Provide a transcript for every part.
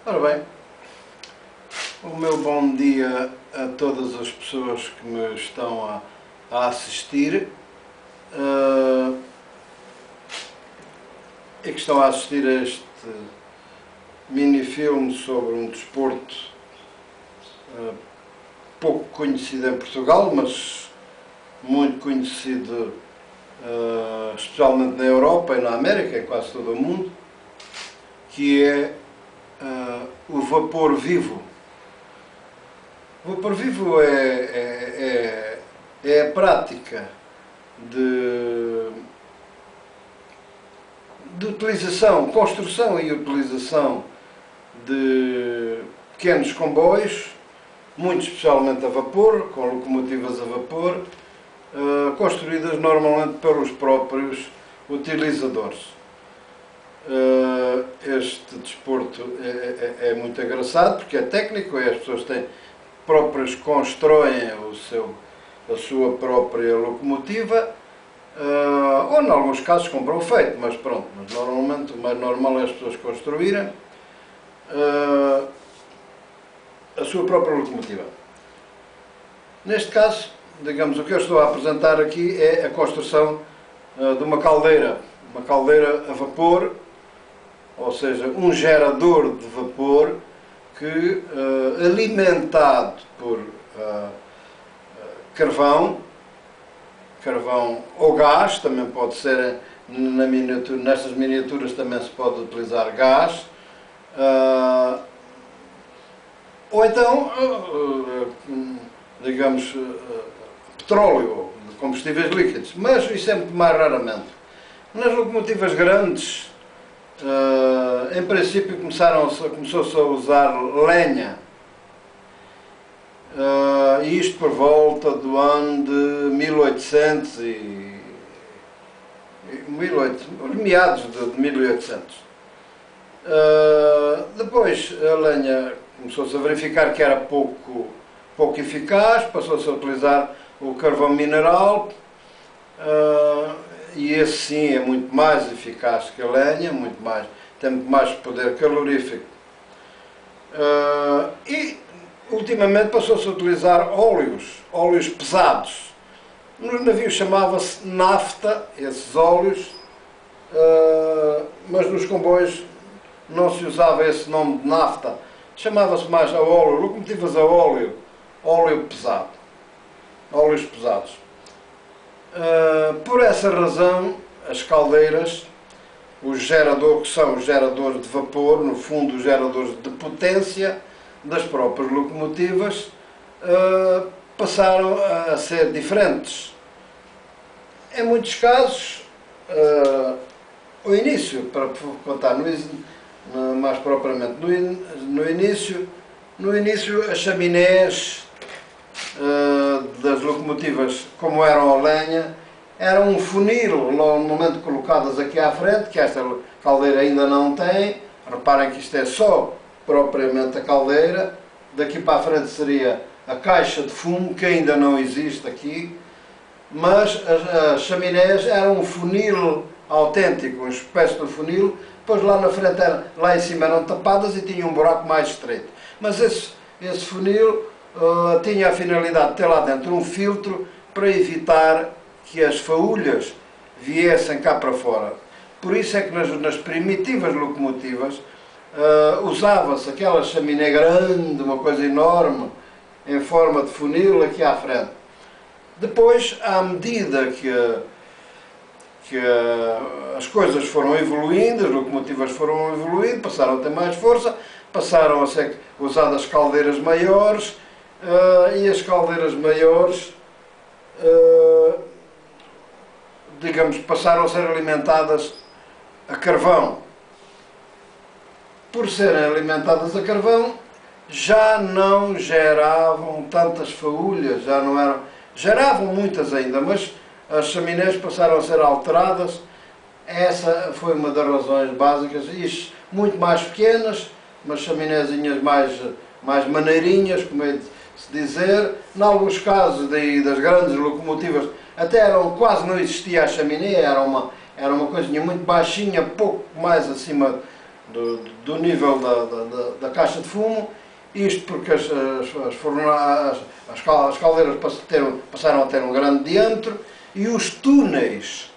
Ora bem, o meu bom dia a todas as pessoas que me estão a assistir e que estão a assistir a este mini-filme sobre um desporto pouco conhecido em Portugal, mas muito conhecido especialmente na Europa e na América, em quase todo o mundo, que é o vapor vivo. O vapor vivo é a prática de utilização, construção e utilização de pequenos comboios, muito especialmente a vapor, com locomotivas a vapor, construídas normalmente pelos próprios utilizadores. Este desporto é muito engraçado porque é técnico e as pessoas próprias constroem a sua própria locomotiva, ou em alguns casos compram feito, mas pronto, mas normalmente o mais normal é as pessoas construírem a sua própria locomotiva. Neste caso, digamos, o que eu estou a apresentar aqui é a construção de uma caldeira a vapor, ou seja, um gerador de vapor que, alimentado por carvão ou gás, também pode ser, nestas miniaturas também se pode utilizar gás, ou então, digamos, petróleo, combustíveis líquidos, mas isso é muito mais raramente. Nas locomotivas grandes, em princípio começou-se a usar lenha, e isto por volta do ano de 1800 meados de 1800. Depois a lenha começou-se a verificar que era pouco eficaz, passou-se a utilizar o carvão mineral, e esse sim é muito mais eficaz que a lenha, tem muito mais poder calorífico. E ultimamente passou-se a utilizar óleos pesados. Nos navios chamava-se nafta, esses óleos, mas nos comboios não se usava esse nome de nafta, chamava-se mais a óleo, locomotivas a óleo pesado, óleos pesados. Por essa razão, as caldeiras, que são os geradores de vapor, no fundo os geradores de potência das próprias locomotivas, passaram a ser diferentes. Em muitos casos, o início, para contar mais propriamente, no início as chaminés das locomotivas, como eram a lenha, era um funil, no momento colocadas aqui à frente, que esta caldeira ainda não tem. Reparem que isto é só propriamente a caldeira, daqui para a frente seria a caixa de fumo, que ainda não existe aqui, mas as chaminés eram um funil autêntico, uma espécie de funil, depois lá na frente, lá em cima eram tapadas e tinham um buraco mais estreito. Mas esse funil tinha a finalidade de ter lá dentro um filtro para evitar que as faúlhas viessem cá para fora. Por isso é que nas primitivas locomotivas usava-se aquela chaminé grande, uma coisa enorme, em forma de funil aqui à frente. Depois, à medida que as coisas foram evoluindo, as locomotivas foram evoluindo, passaram a ter mais força, passaram a ser usadas caldeiras maiores, e as caldeiras maiores, digamos, passaram a ser alimentadas a carvão. Por serem alimentadas a carvão, já não geravam tantas faúlhas, geravam muitas ainda, mas as chaminés passaram a ser alteradas. Essa foi uma das razões básicas, isto muito mais pequenas, umas chaminézinhas mais maneirinhas, como é de se dizer. Em alguns casos das grandes locomotivas até quase não existia a chaminé, era uma coisinha muito baixinha, pouco mais acima do nível da caixa de fumo, isto porque as caldeiras passaram a ter um grande diâmetro e os túneis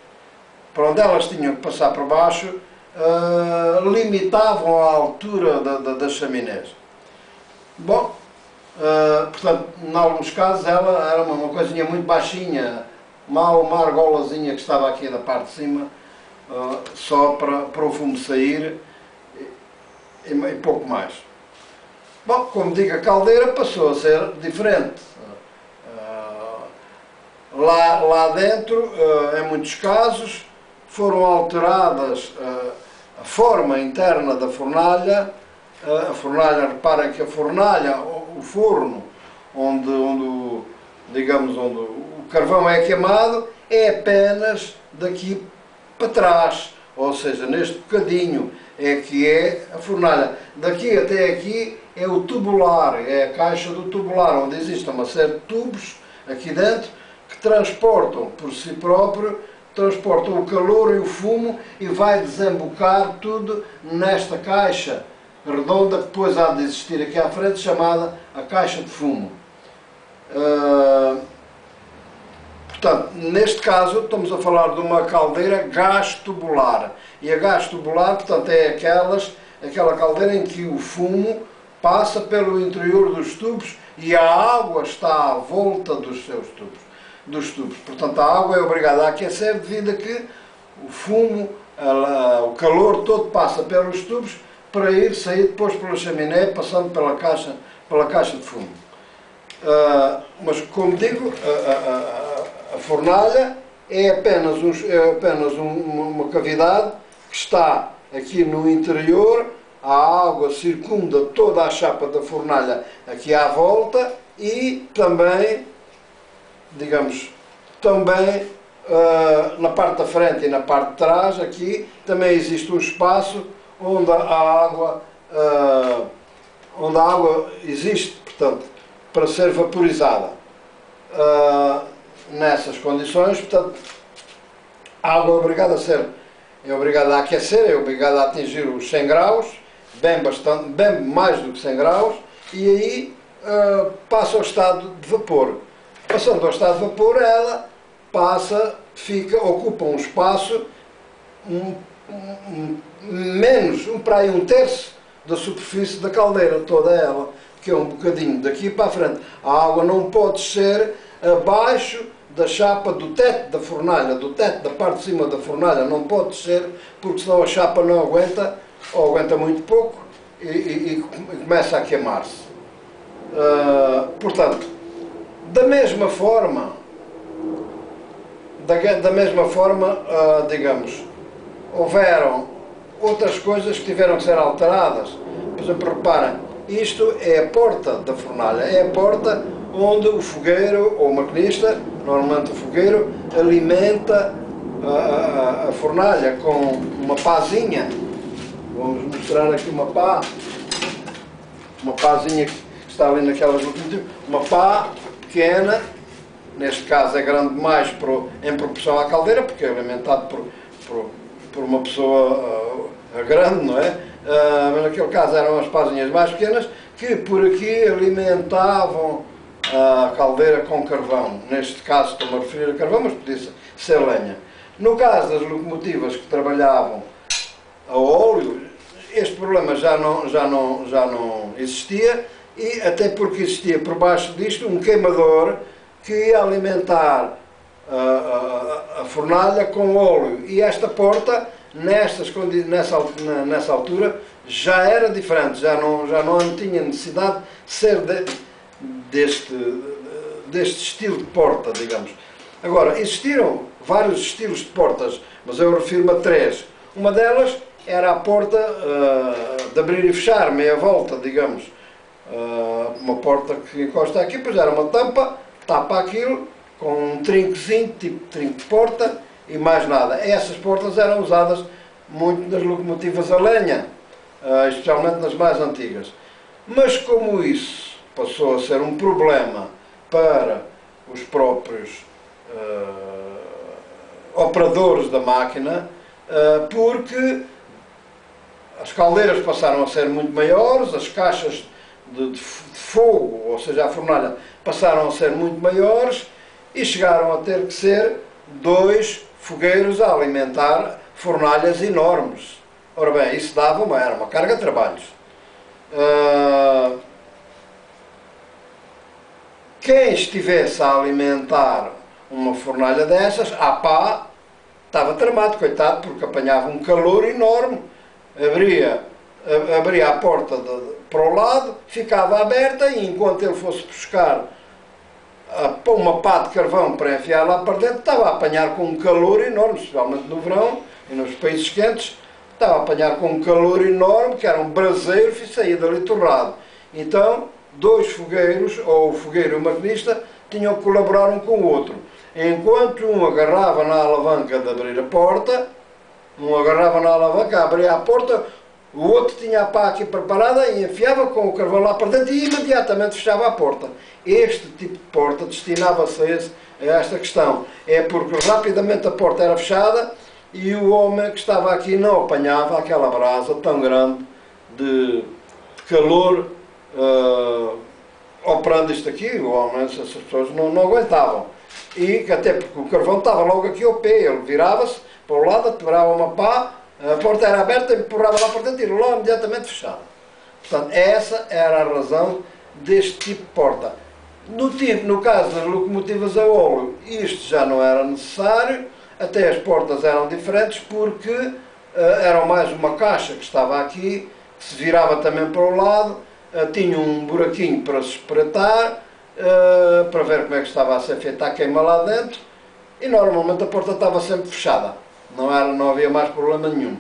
para onde elas tinham que passar por baixo limitavam a altura das chaminés. Bom, portanto, em alguns casos ela era uma coisinha muito baixinha, uma argolazinha que estava aqui da parte de cima, só para o fumo sair e pouco mais. Bom, como digo, a caldeira passou a ser diferente. Lá dentro, em muitos casos, foram alteradas a forma interna da fornalha. A fornalha, reparem que a fornalha, o forno, onde o carvão é queimado, é apenas daqui para trás, ou seja, neste bocadinho é que é a fornalha. Daqui até aqui é o tubular, é a caixa do tubular, onde existe uma série de tubos aqui dentro que transportam por si próprio, transportam o calor e o fumo e vai desembocar tudo nesta caixa redonda que depois há de existir aqui à frente, chamada a caixa de fumo. Portanto, neste caso estamos a falar de uma caldeira gás tubular. E a gás tubular, portanto, é aquela caldeira em que o fumo passa pelo interior dos tubos e a água está à volta dos seus tubos. Portanto, a água é obrigada a aquecer devido a que o fumo, o calor todo passa pelos tubos para sair depois pela chaminé, passando pela caixa de fumo. Mas, como digo, a fornalha é apenas uma cavidade que está aqui no interior, a água circunda toda a chapa da fornalha aqui à volta e também, digamos, na parte da frente e na parte de trás, aqui, também existe um espaço onde a água existe, portanto, para ser vaporizada. Nessas condições, portanto, a água é obrigada a aquecer, é obrigada a atingir os 100 graus, bem mais do que 100 graus, e aí passa ao estado de vapor. Passando ao estado de vapor, ela ocupa um espaço para aí um terço da superfície da caldeira, toda ela, que é um bocadinho daqui para a frente. A água não pode ser abaixo da chapa do teto da fornalha, do teto da parte de cima da fornalha, não pode ser, porque senão a chapa não aguenta, ou aguenta muito pouco, e começa a queimar-se. Portanto, da mesma forma, digamos, houveram outras coisas que tiveram que ser alteradas. Por exemplo, reparem, isto é a porta da fornalha, é a porta onde o fogueiro, ou o maquinista, normalmente o fogueiro, alimenta a fornalha com uma pazinha. Vamos mostrar aqui uma pazinha que está ali naquelas locomotivas, uma pá pequena, neste caso é grande demais em proporção à caldeira, porque é alimentado por uma pessoa grande, não é? Mas naquele caso eram as pazinhas mais pequenas que por aqui alimentavam a caldeira com carvão. Neste caso estou-me a referir a carvão, mas podia ser lenha. No caso das locomotivas que trabalhavam a óleo, este problema já não existia, e até porque existia por baixo disto um queimador que ia alimentar a fornalha com óleo, e esta porta nessa altura já era diferente, já não tinha necessidade de ser deste estilo de porta, digamos. Agora, existiram vários estilos de portas, mas eu refiro-me a três. Uma delas era a porta de abrir e fechar, meia volta, digamos. Uma porta que encosta aqui, pois era uma tampa, tapa aquilo, com um trinquezinho, tipo trinco de porta, e mais nada. Essas portas eram usadas muito nas locomotivas a lenha, especialmente nas mais antigas. Mas como isso passou a ser um problema para os próprios operadores da máquina, porque as caldeiras passaram a ser muito maiores, as caixas de fogo, ou seja, a fornalha, passaram a ser muito maiores e chegaram a ter que ser 2 fogueiros a alimentar fornalhas enormes. Ora bem, isso era uma carga de trabalhos. Quem estivesse a alimentar uma fornalha dessas, a pá, estava tramado, coitado, porque apanhava um calor enorme. Abria a porta para o lado, ficava aberta e enquanto ele fosse buscar uma pá de carvão para enfiar lá para dentro, estava a apanhar com um calor enorme, especialmente no verão e nos países quentes, estava a apanhar com um calor enorme, que era um braseiro e saía dali torrado. Então, 2 fogueiros, ou o fogueiro e o maquinista, tinham que colaborar um com o outro. Enquanto um agarrava na alavanca de abrir a porta, abria a porta, o outro tinha a pá aqui preparada e enfiava com o carvão lá para dentro e imediatamente fechava a porta. Este tipo de porta destinava-se a esta questão. É porque rapidamente a porta era fechada e o homem que estava aqui não apanhava aquela brasa tão grande de calor operando isto aqui. O homem, essas pessoas não aguentavam. E até porque o carvão estava logo aqui ao pé, ele virava-se para o lado, atirava uma pá, a porta era aberta, empurrava lá para dentro e logo imediatamente fechada. Portanto, essa era a razão deste tipo de porta. No caso das locomotivas a óleo, isto já não era necessário, até as portas eram diferentes porque eram mais uma caixa que estava aqui, que se virava também para o lado, tinha um buraquinho para se espreitar, para ver como é que estava a ser feita a queima lá dentro, e normalmente a porta estava sempre fechada, não havia mais problema nenhum.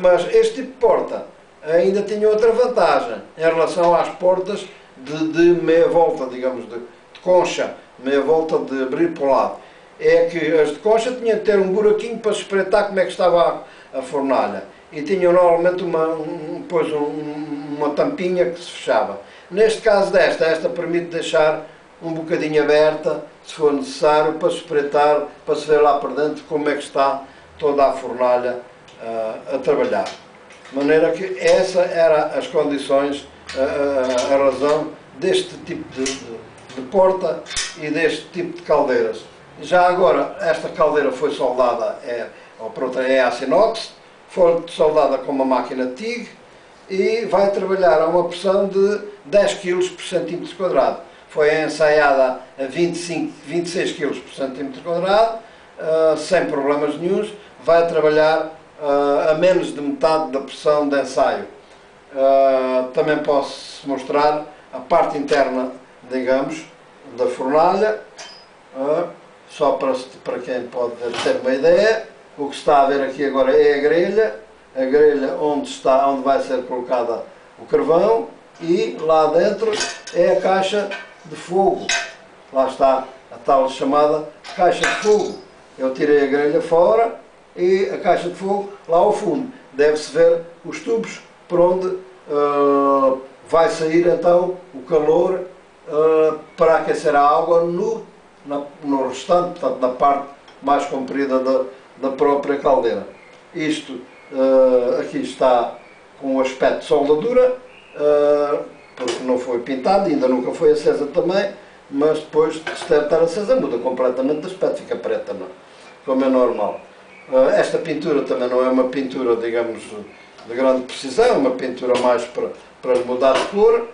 Mas este tipo de porta ainda tinha outra vantagem em relação às portas de meia volta, digamos, de concha, meia volta de abrir para o lado. É que as de concha tinham que ter um buraquinho para se espreitar como é que estava a fornalha. E tinham normalmente uma tampinha que se fechava. Neste caso esta permite deixar um bocadinho aberta, se for necessário, para se espreitar, para se ver lá por dentro como é que está toda a fornalha a trabalhar. De maneira que essa era as condições, a razão deste tipo de porta e deste tipo de caldeiras. Já agora, esta caldeira foi soldada, é aço inox, foi soldada com uma máquina TIG e vai trabalhar a uma pressão de 10 kg por centímetro quadrado. Foi ensaiada a 26 kg por centímetro quadrado, sem problemas nenhuns, vai trabalhar a menos de metade da pressão de ensaio. Também posso mostrar a parte interna, digamos, da fornalha, só para quem pode ter uma ideia. O que se está a ver aqui agora é a grelha onde vai ser colocada o carvão, e lá dentro é a caixa de fogo. Lá está a tal chamada caixa de fogo. Eu tirei a grelha fora e a caixa de fogo lá ao fundo. Deve-se ver os tubos por onde vai sair então o calor para aquecer a água no restante, portanto na parte mais comprida da própria caldeira. Isto aqui está com o aspecto de soldadura, porque não foi pintado, ainda nunca foi acesa também, mas depois de estar acesa muda completamente de aspecto, fica preta, não? Como é normal. Esta pintura também não é uma pintura, digamos, de grande precisão, é uma pintura mais para mudar de cor,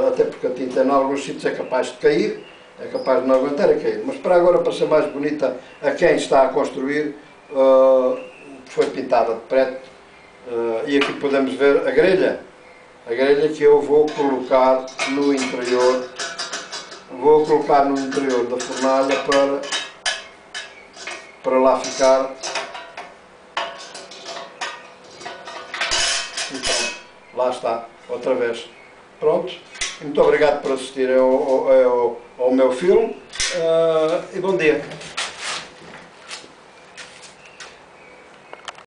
até porque a tinta em alguns sítios é capaz de cair, é capaz de não aguentar e cair. Mas para agora, para ser mais bonita a quem está a construir, foi pintada de preto. E aqui podemos ver a grelha que eu vou colocar no interior, da fornalha para lá ficar. E pronto, lá está, outra vez. Pronto, muito obrigado por assistir ao meu filme e bom dia.